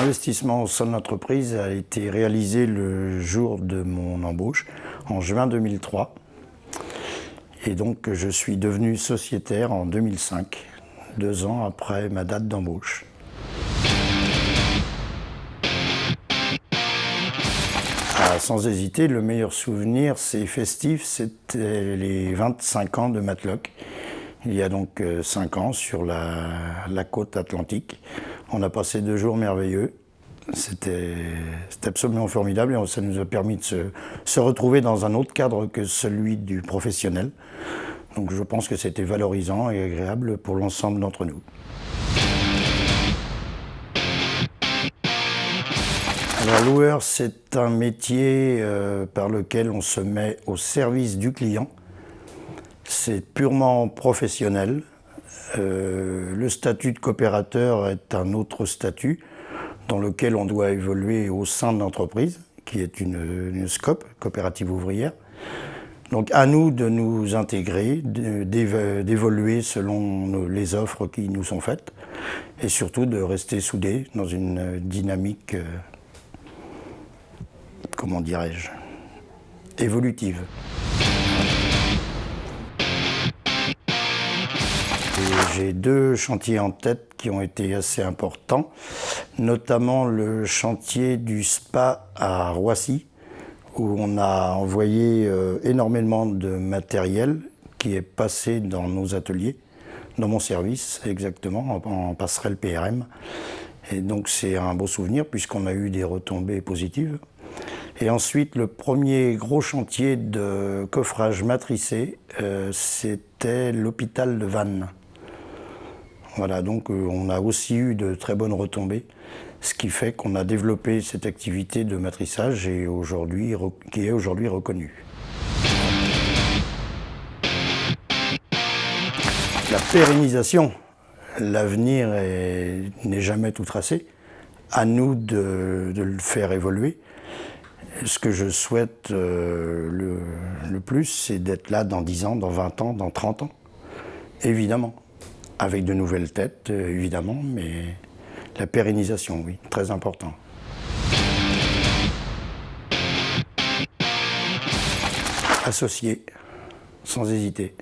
L'investissement au sein de l'entreprise a été réalisé le jour de mon embauche, en juin 2003. Et donc je suis devenu sociétaire en 2005, 2 ans après ma date d'embauche. Sans hésiter, le meilleur souvenir, c'est festif, c'était les 25 ans de Matlock. Il y a donc 5 ans sur la côte atlantique. On a passé 2 jours merveilleux. C'était absolument formidable et ça nous a permis de se retrouver dans un autre cadre que celui du professionnel. Donc je pense que c'était valorisant et agréable pour l'ensemble d'entre nous. Alors loueur, c'est un métier par lequel on se met au service du client. C'est purement professionnel. Le statut de coopérateur est un autre statut dans lequel on doit évoluer au sein de l'entreprise, qui est une SCOP, coopérative ouvrière. Donc à nous de nous intégrer, d'évoluer selon les offres qui nous sont faites et surtout de rester soudés dans une dynamique, comment dirais-je, évolutive. J'ai 2 chantiers en tête qui ont été assez importants, notamment le chantier du SPA à Roissy, où on a envoyé énormément de matériel qui est passé dans nos ateliers, dans mon service exactement, en passerelle PRM. Et donc c'est un beau souvenir puisqu'on a eu des retombées positives. Et ensuite, le premier gros chantier de coffrage matricé, c'était l'hôpital de Vannes. Voilà, donc on a aussi eu de très bonnes retombées, ce qui fait qu'on a développé cette activité de matrissage et qui est aujourd'hui reconnue. La pérennisation, l'avenir n'est jamais tout tracé. À nous de le faire évoluer. Ce que je souhaite le plus, c'est d'être là dans 10 ans, dans 20 ans, dans 30 ans, évidemment. Avec de nouvelles têtes, évidemment, mais la pérennisation, oui, très important. Associé, sans hésiter.